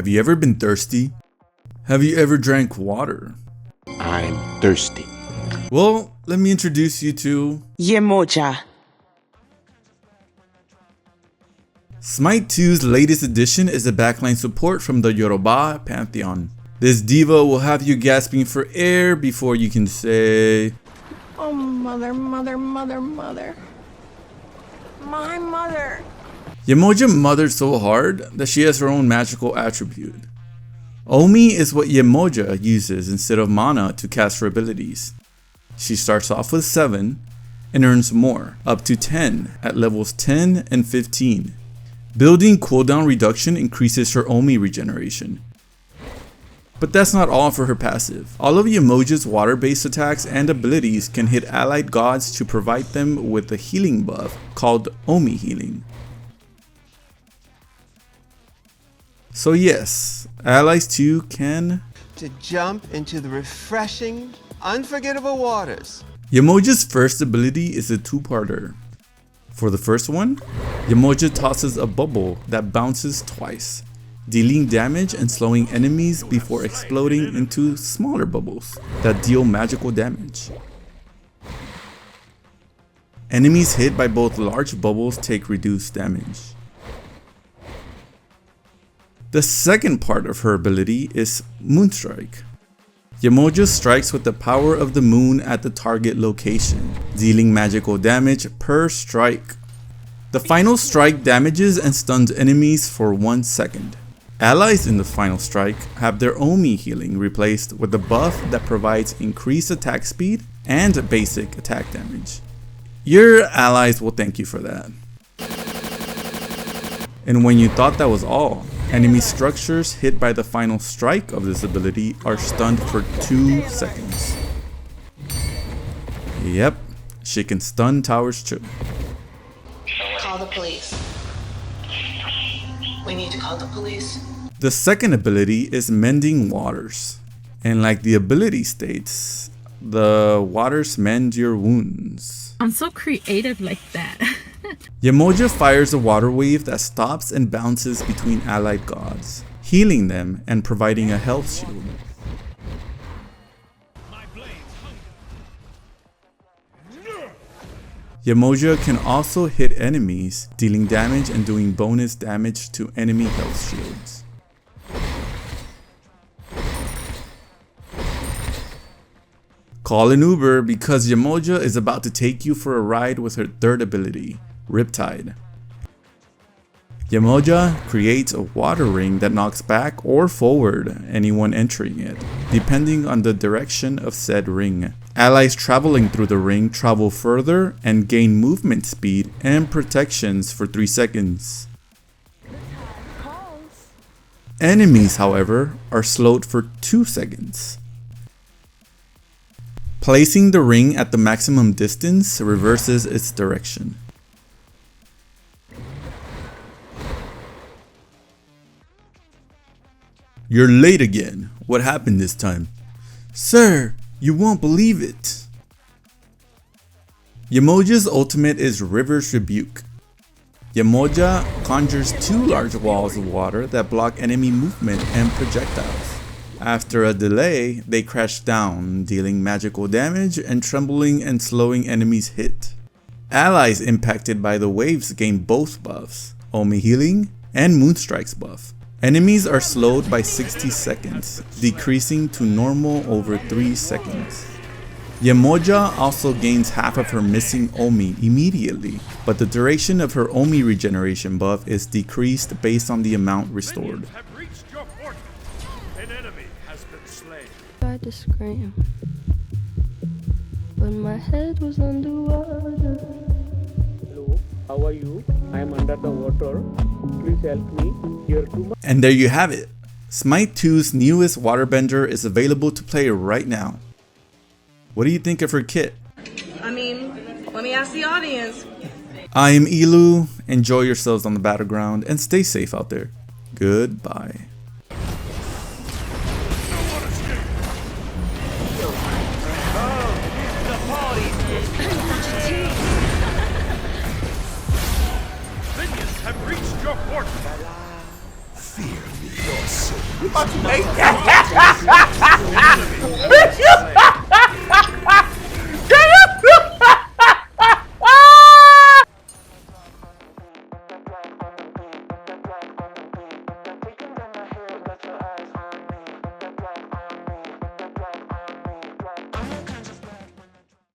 Have you ever been thirsty? Have you ever drank water? I'm thirsty. Well, let me introduce you to Yemoja. Smite 2's latest addition is a backline support from the Yoruba pantheon. This diva will have you gasping for air before you can say, "Oh, mother, mother, mother, mother. My mother." Yemoja mothered so hard that she has her own magical attribute. Omi is what Yemoja uses instead of mana to cast her abilities. She starts off with 7 and earns more, up to 10 at levels 10 and 15. Building cooldown reduction increases her Omi regeneration. But that's not all for her passive. All of Yemoja's water-based attacks and abilities can hit allied gods to provide them with a healing buff called Omi healing. So yes, allies too can to jump into the refreshing, unforgettable waters. Yemoja's first ability is a two-parter. For the first one, Yemoja tosses a bubble that bounces twice, dealing damage and slowing enemies before exploding into smaller bubbles that deal magical damage. Enemies hit by both large bubbles take reduced damage. The second part of her ability is Moonstrike. Yemoja strikes with the power of the moon at the target location, dealing magical damage per strike. The final strike damages and stuns enemies for 1 second. Allies in the final strike have their Omi healing replaced with a buff that provides increased attack speed and basic attack damage. Your allies will thank you for that. And when you thought that was all, enemy structures hit by the final strike of this ability are stunned for 2 seconds. Yep, she can stun towers too. Call the police. We need to call the police. The second ability is Mending Waters. And like the ability states, the waters mend your wounds. I'm so creative like that. Yemoja fires a water wave that stops and bounces between allied gods, healing them and providing a health shield. Yemoja can also hit enemies, dealing damage and doing bonus damage to enemy health shields. Call an Uber because Yemoja is about to take you for a ride with her third ability, Riptide. Yemoja creates a water ring that knocks back or forward anyone entering it, depending on the direction of said ring. Allies traveling through the ring travel further and gain movement speed and protections for 3 seconds. Enemies, however, are slowed for 2 seconds. Placing the ring at the maximum distance reverses its direction. You're late again. What happened this time? Sir, you won't believe it. Yemoja's ultimate is River's Rebuke. Yemoja conjures 2 large walls of water that block enemy movement and projectiles. After a delay, they crash down, dealing magical damage and trembling and slowing enemies hit. Allies impacted by the waves gain both buffs, Omi healing and Moonstrike's buff. Enemies are slowed by 60 seconds, decreasing to normal over 3 seconds. Yemoja also gains half of her missing Omi immediately, but the duration of her Omi regeneration buff is decreased based on the amount restored. Tried to scream, but my head was underwater. Hello, how are you? I am under the water. Please help me. Here too much. And there you have it. Smite 2's newest waterbender is available to play right now. What do you think of her kit? I mean, let me ask the audience. I am Elu. Enjoy yourselves on the battleground and stay safe out there. Goodbye. Minions have reached your fortress. You about to make that?